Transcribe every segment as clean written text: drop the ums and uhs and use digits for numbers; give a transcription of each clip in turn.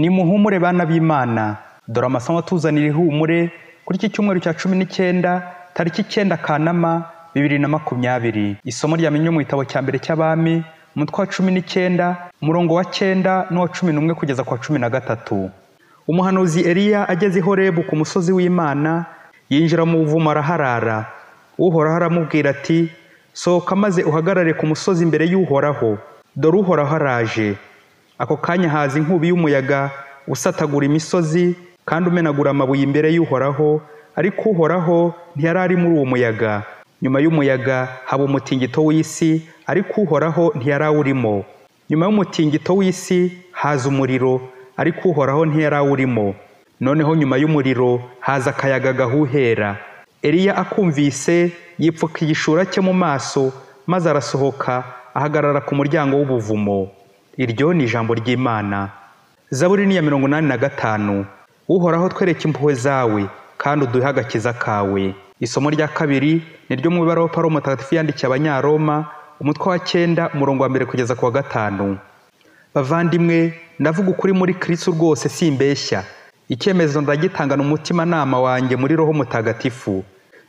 Nimuhumure bana b'Imana, dore amasomo atuzanira ihumure kuri iki cyumweru cya 19 tariki 9 Kanama 2020. Isomo ryamenye mu gitabo cya mbere cy'Abami umutwe wa 19 umurongo wa 9 n'uwa 11 kugeza kwa 13. Umuhanuzi Eliya ageze i Horebu ku musozi w'Imana, yinjira mu buvumo araharara. Uhoraho aramubwira ati, sohoka maze uhagarare ku musozi imbere y'Uhoraho, dore Uhoraho araje. Ako kanya haza inkubi y'umuyaga usatagura imisozi kandi umenagura amabuye imbere y'Uhoraho, ariko Uhoraho ntiyari ari muri uwo muyaga. Nyuma y'umuyaga haba umutingito w'isi, ariko Uhoraho ntiyari awurimo. Nyuma y'umutingito w'isi haza umuriro, ariko Uhoraho ntiyari awurimo. Noneho nyuma y'umuriro haza akayaga gahuhera. Eliya akumvise yipfuka igishura cye mu maso, maze arasohoka ahagarara ku muryango w'ubuvumo. Iryo ni ijambo ry'Imana. Zaburi ni ya 85. Uhoraho twereke impuhwe zawe kandi uduhe agakiza kawe. Isomo rya kabiri ni ryo mu ibaruwa Pawulo mutagatifu yandikiye Abanyaroma umutwe wa 9 umurongo wa 1 kugeza ku wa 5. Bavandimwe, ndavuga ukuri muri Kristo rwose simbeshya. Icyemezo ndagitangana umutima nama wanjye muri Roho Mutagatifu.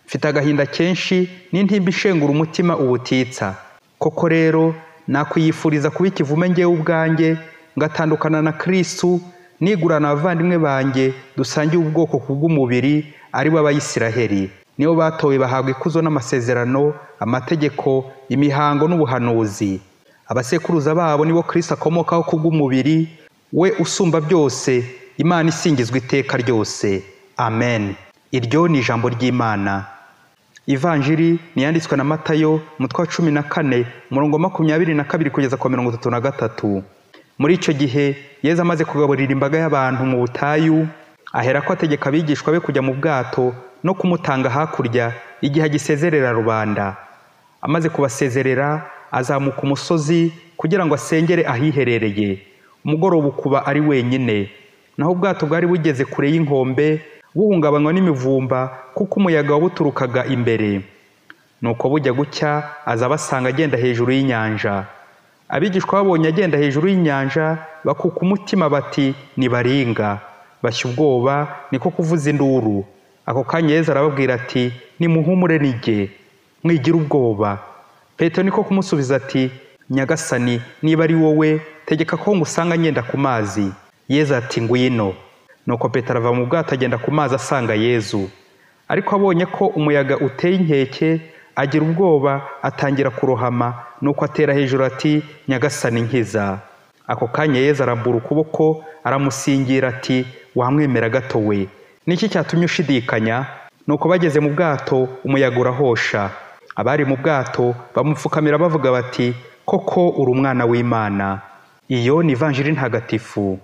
Mfite agahinda kenshi n'intimba ishengura umutima ubutitsa. Koko rero nakwiyifuriza kuba ikivume ngewe ubwanjye, ngatandukana na Kristo, nigurana abavandimwe banjye dusangiye ubwoko kubw'umubiri, ari bo Abayisiraheli. Nibo batowe bahabwa ikuzo n'amasezerano, amategeko, imihango n'ubuhanuzi. Abasekuruza babo nibo Kristo akomokaho kubw'umubiri, we usumba byose, Imana isingizwa iteka ryose. Amen. Iryo ni ijambo ry'Imana. Ivanjiri ni yanditswe na Matayo umutwe wa 14 umurongo 22 kugeza kwa 33. Muri icyo gihe Yesu amaze kugaburira imbaga y'abantu mu butayu, ahera ko ategeka abigishwa be kujya mu bwato no kumutanga hakurya igihe agisezerera rubanda. Amaze kubasezerera azamuka umusozi kugira ngo asengere ahiherereye. Umugoroba ukuba ari wenyine, naho ubwato bwari bugeze kure y'inkombe, buhungabanywa n'imivumba kuko umuyaga wabuturukaga imbere. Nuko bujya gucya aza basanga agenda hejuru y'inyanja. Abigishwa babonye agenda hejuru y'inyanja bakuka umutima bati, nibaringa. Bashya ubwoba niko kuvuza induru. Ako kanya Yesu arababwira ati, nimuhumure nige, mwigira ubwoba. Petero niko kumusubiza ati, Nyagasani, niba ari wowe tegeka ko ngusanga ngenda ku mazi. Yesu ati, ngwino. Nuko Petero ava mu bwato agenda ku mazi asanga Yesu. Ariko abonye ko umuyaga uteye inkeke, agira ubwoba atangira kurohama, nuko atera hejuru ati, Nyagasani nkiza. Ako kanya Yesu arambura ukuboko aramusingira ati, wamwemera gato we, niki cyatumye ushidikanya? Nuko bageze mu bwato umuyaga urahosha. Abari mu bwato bamupfukamira bavuga bati, koko uri umwana w'Imana. Iyo ni Ivanjiri ntagatifu.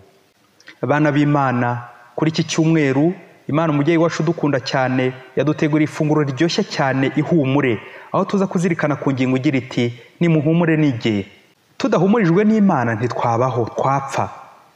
Abana b'Imana, kuri iki cyumweru Imana umubyeyi wacu dukunda cyane yadutegura ifunguro riryoshye cyane ihumure, aho tuza kuzirikana ku ngingo igira iti, nimuhumure nige. Tudahumurijwe n'Imana ntitwabaho, twapfa.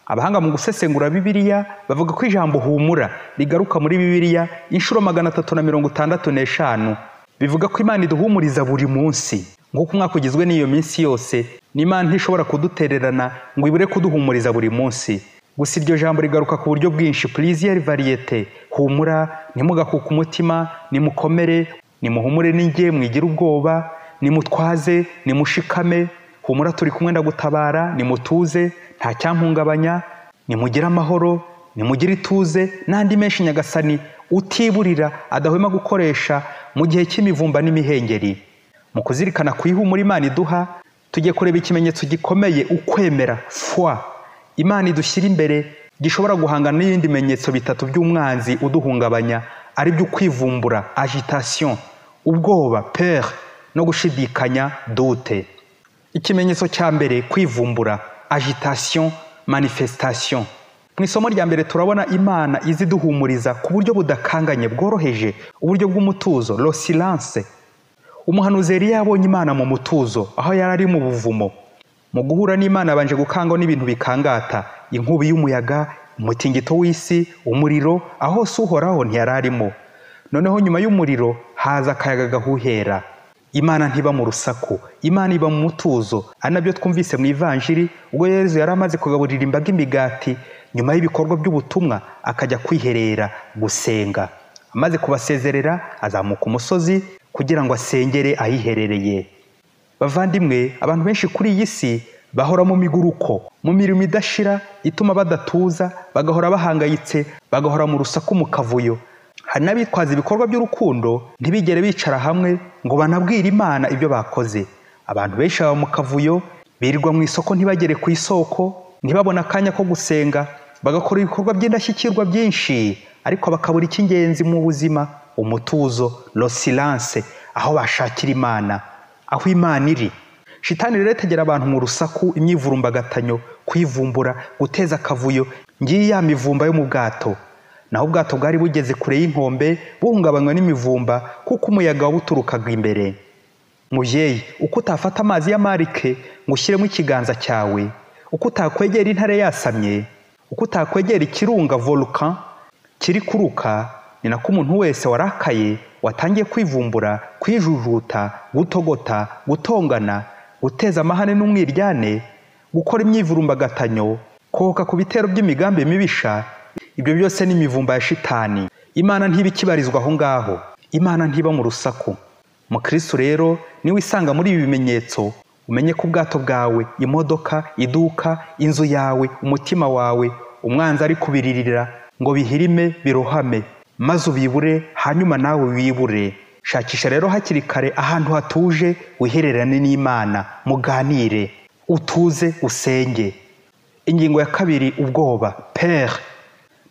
Abahanga mu gusesengura Bibiliya bavuga ko ijambo humura rigaruka muri Bibiliya inshuro 365. Bivuga ko Imana iduhumuriza buri munsi. Nk'uko umwaka ugizwe n'iyo minsi yose, n'Imana ntishobora kudutererana ngo ibure kuduhumuriza buri munsi. Gusa iryo jambo rigaruka ku buryo bwinshi, plusieurs variétés. Humura, ntimugakuka umutima, nimukomere, nimuhumure nige, mwigira ubwoba, nimutwaze, nimushikame, humura turi kumwe ndagutabara, nimutuze, nta cyampungabanya, nimugire amahoro, nimugire ituze, n'andi menshi Nyagasani utiburira adahwema gukoresha mu gihe cy'imivumba n'imihengeri. Mu kuzirikana ku ihumura Imana iduha, tugiye kureba ikimenyetso gikomeye, ukwemera, foi. Imana idushyira imbere gishobora guhangana n'ibindi bimenyetso bitatu by'umwanzi uduhungabanya, ari byo kwivumbura, agitation, ubwoba, peur, no gushidikanya, doute. Ikimenyetso cya mbere, kwivumbura, agitation, manifestation. Mu isomo rya mbere turabona Imana iziduhumuriza ku buryo budakanganye, bworoheje, uburyo bw'umutuzo, le silence. Umuhanuzi Eliya yabonye Imana mu mutuzo aho yari ari mu buvumo. Mu guhura n'Imana abanje gukangwa n'ibintu bikangata, inkubi y'umuyaga, umutingito w'isi, umuriro, aho hose Uhoraho ntiyari arimo. Noneho nyuma y'umuriro haza akayaga gahuhera. Imana ntiba mu rusaku, Imana iba mu mutuzo. Ari nabyo twumvise mu Ivanjiri ubwo Yesu yari amaze kugaburira imbaga imigati nyuma y'ibikorwa by'ubutumwa akajya kwiherera gusenga. Amaze kubasezerera azamuka umusozi kugira ngo asengere ahiherereye. Bavandimwe, abantu benshi kuri iyi si bahora mu miguruko, mu mirimo idashira ituma badatuza, bagahora bahangayitse, bagahora mu rusaku mu kavuyo. Hari n'abitwaza ibikorwa by'urukundo ntibigere bicara hamwe ngo banabwire Imana ibyo bakoze. Abantu benshi baba mu kavuyo, birirwa mu isoko ntibagere ku isoko, ntibabona akanya ko gusenga, bagakora ibikorwa by'indashyikirwa byinshi, ariko bakabura icy'ingenzi mu buzima, umutuzo, le silence, aho bashakira Imana, aho Imana iri. Shitani rero itegera abantu mu rusaku, imyivurumbagatanyo, kwivumbura, guteza akavuyo. Ngiyi ya mivumba yo mu bwato. Naho ubwato bwari bugeze kure y'inkombe, buhungabanywa n'imivumba kuko umuyaga wabuturukaga imbere. Muvyeyi, uko utafata amazi y'amarike ngo ushyiremo ikiganza cyawe, uko utakwegera intare yasamye, uko utakwegera ikirunga volcan kiri kuruka, ni nako umuntu wese warakaye, watangiye kwivumbura, kwijujuta, gutogota, gutongana, guteza amahane n'umwiryane, gukora imyivurumbagatanyo, kohoka ku bitero by'imigambi mibisha. Ibyo byose ni imivumba ya shitani. Imana ntibikibarizwa aho ngaho. Imana ntiba mu rusaku. Mukristo rero niwe isanga muri ibi bimenyetso, umenye ko ubwato bwawe, imodoka, iduka, inzu yawe, umutima wawe, umwanzi ari kubiririra ngo bihirime birohame, maze ubibure, hanyuma nawe wibure. Shakisha rero hakiri kare ahantu hatuje, wihererane n'Imana, muganire, utuze, usenge. Ingingo ya kabiri, ubwoba, peur.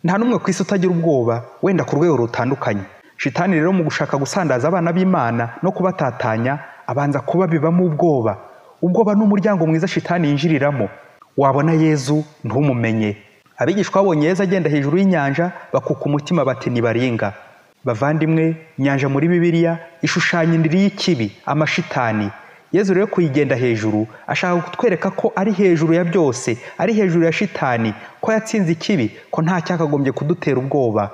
Nta n'umwe ku isi utagira ubwoba, wenda ku rwego rutandukanye. Shitani rero mu gushaka gusandaza abana b'Imana no kubatatanya, abanza kubabibamo ubwoba. Ubwoba ni umuryango mwiza shitani yinjiriramo. Wabona Yezu ntumumenye. Abigishwa babonye Yezu agenda hejuru y'inyanja, bakuka umutima bati nibaringa. Bavandimwe, inyanja muri Bibiliya ishushanya indiri y'ikibi, amashitani. Yezu rero kuyigenda hejuru ashaka kutwereka ko ari hejuru ya byose, ari hejuru ya shitani, ko yatsinze ikibi, ko nta cyakagombye kudutera ubwoba.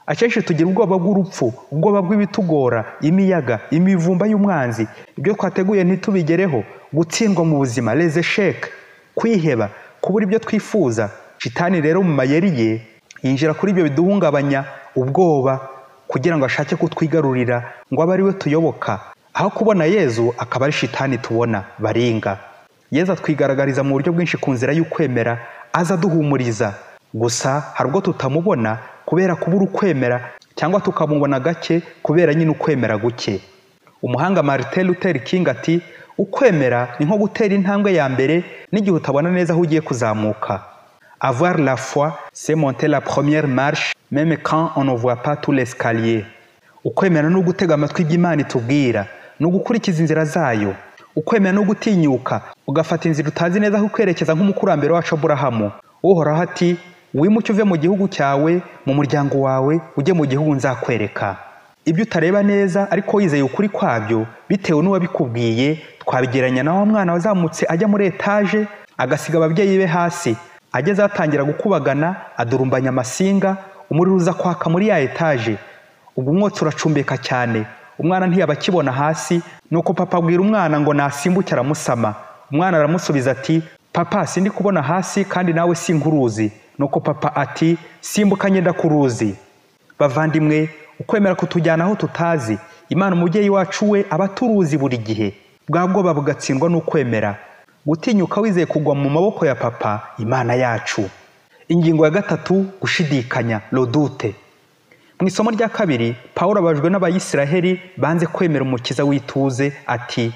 Akenshi tugira ubwoba bw'urupfu, ubwoba bw'ibitugora, imiyaga, imivumba y'umwanzi, ibyo twateguye ntitubigereho, gutsindwa mu buzima, les échecs, kwiheba, kubura ibyo twifuza. Shitani rero mu mayeri ye yinjira kuri ibyo biduhungabanya, ubwoba, kugira ngo ashake kutwigarurira ngo abe ari we tuyoboka. Aho kubona Yezu akaba ari shitani tubona, baringa. Yezu atwigaragariza mu buryo bwinshi ku nzira y'ukwemera, aza duhumuriza. Gusa hari ubwo tutamubona kubera kubura ukwemera, cyangwa tukamubona gake kubera nyine ukwemera guke. Umuhanga Martin Luther King ati, ukwemera ni nko gutera intambwe ya mbere n'igihe utabona neza aho ugiye kuzamuka. Avoir la foi, c'est monter la première marche, même quand on ne voit pas tout l'escalier. Ukwemera ni ugutega amatwi iby'Imana itubwira, ni ugukurikiza inzira zayo. Ukwemera ni ugutinyuka, ugafata inzira utazi neza aho kwerekeza nk'umukurambere wacu Aburahamu. Uhoraho ati, wimuke uve mu gihugu cyawe, mu muryango wawe, ujye mu gihugu nzakwereka. Ibyo utareba neza ariko wizeye ukuri kwabyo, bitewe n'uwabikubwiye, twabigeranya na wa mwana wazamutse ajya muri etaje, agasiga ababyeyi be hasi. Ageze atangira gukubagana, adurumbanya amasinga, umuriro uza kwaka muri ya etaje. Ubwo umwotsi uracumbeka cyane, umwana ntiyaba akibona hasi, nuko papa abwira umwana ngo nasimbuke aramusama. Umwana aramusubiza ati, papa sindi kubona hasi kandi nawe sinkuruzi. Nuko papa ati, simbuka ngenda kuruzi. Bavandimwe, ukwemera kutujyana aho tutazi. Imana umubyeyi wacu we aba turuzi buri gihe. Bwa bwoba bugatsindwa n'ukwemera. Gutinyuka wizeye kugwa mu maboko ya papa, Imana yacu. Ingingo ya gatatu, gushidikanya, le doute. Mu isomo rya kabiri, Pawulo abajwe n'Abayisiraheli banze kwemera umukiza w'ituze, ati,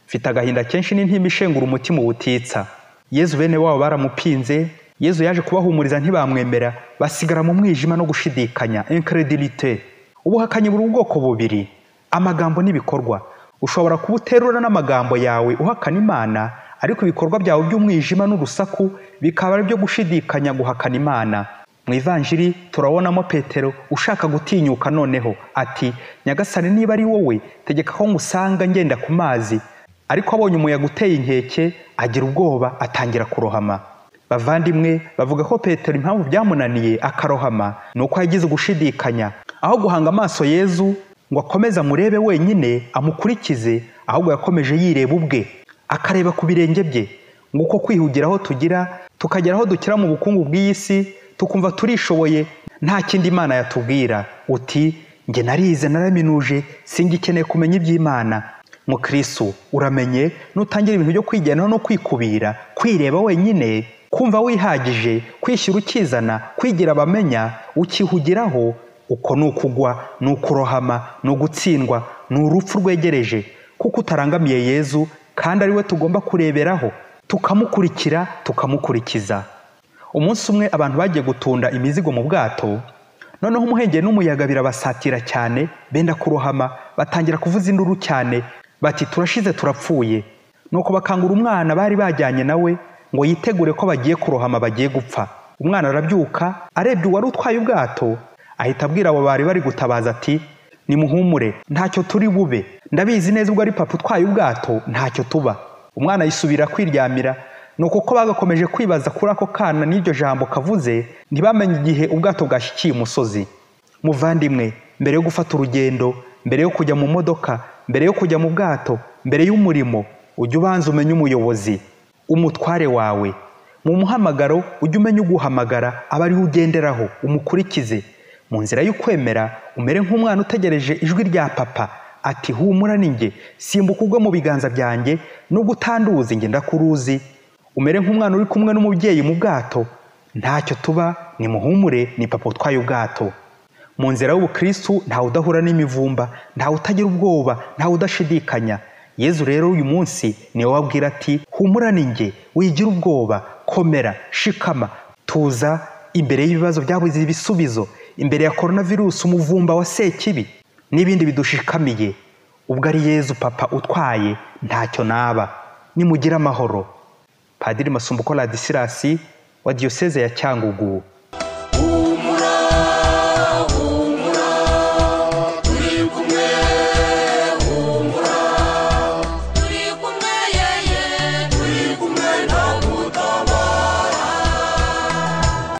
mfite agahinda kenshi n'intimba ishengura umutima ubutitsa. Yezu bene wabo baramupinze, Yezu yaje kubahumuriza ntibamwemera, basigara mu mwijima no gushidikanya, incredulité. Ubuhakanyi buri ubwoko bubiri, amagambo n'ibikorwa. Ushobora kubuterura n'amagambo yawe uhakana Imana, ariko ibikorwa byawe by'umwijima n'urusaku bikaba ari byo gushidikanya, guhakana Imana. Mu Ivanjiri turabonamo Petero ushaka gutinyuka noneho, ati, Nyagasani niba ari wowe, tegeka ko ngusanga ngenda ku mazi. Ariko abonye umuyaga uteye inkeke, agira ubwoba, atangira kurohama. Bavandimwe, bavuga ko Petero impamvu byamunaniye akarohama nuko yagize gushidikanya. Aho guhanga amaso Yezu ngo akomeze amurebe wenyine amukurikize, ahubwo yakomeje yireba ubwe, akareba ku birenge bye. Nguko kwihugiraho tugira, tukagera aho dukira mu bukungu bw'iyi si, tukumva turishoboye nta kindi Imana yatubwira. Uti njye narize naraminuje singikeneye kumenya iby'Imana. Mukristo uramenye nutangira ibintu byo kwigenera no kwikubira, kwireba wenyine, kumva wihagije, kwishyira ukizana, kwigira abamenya, ukihugiraho, uko nukugwa, nukurohama, nugutsindwa, n'urupfu rwegereje, kuko utarangamiye Yezu kandi ari we tugomba kureberaho, tukamukurikira, tukamukurikiza. Umunsi umwe abantu bagiye gutunda imizigo mu bwato, noneho umuhengeri n'umuyaga birabasatira cyane, benda kurohama, batangira kuvuza induru cyane, bati turashize turapfuye. Nuko bakangura umwana bari bajyanye nawe ngo yitegure ko bagiye kurohama, bagiye gupfa. Umwana arabyuka, arebye uwari utwaye ubwato, ahita abwira abo bari bari gutabaza ati nimuhumure, ntacyo turi bube, ndabizi neza ubwo ari papa utwaye ubwato ntacyo tuba. Umwana yisubira kwiryamira. Nuko ko bagakomeje kwibaza kuri ako kana n'iryo jambo kavuze, ntibamenye igihe ubwato bwashyikiye umusozi. Muvandimwe, mbere yo gufata urugendo, mbere yo kujya mu modoka, mbere yo kujya mu bwato, mbere y'umurimo, ujye ubanza umenye umuyobozi, umutware wawe. Mu muhamagaro ujye umenya uguhamagara, aba ariwe ugenderaho, umukurikize. Mu nzira y'ukwemera umere nk'umwana utegereje ijwi rya papa ati humura ninjye, simbuka ugwe mu biganza byanjye, nubwo utanduzi njye ndakuruzi. Umere nk'umwana uri kumwe n'umubyeyi mu bwato, ntacyo tuba, nimuhumure, ni papa utwaye ubwato. Mu nzira y'ubukristu ntawe udahura n'imivumba, ntawe utagira ubwoba, ntawe udashidikanya. Yezu rero uyu munsi niwe wabwira ati humura ninjye, wigira ubwoba, komera, shikama, tuza imbere y'ibibazo byabuze ibisubizo, imbere ya coronavirus, umuvumba wa sekibi n'ibindi bidushikamiye. Ubwo ari Yezu papa utwaye, ntacyo naba. Nimugira amahoro. Padiri Masumbuko Ladisirasi wa Diyoseze ya Cyangugu.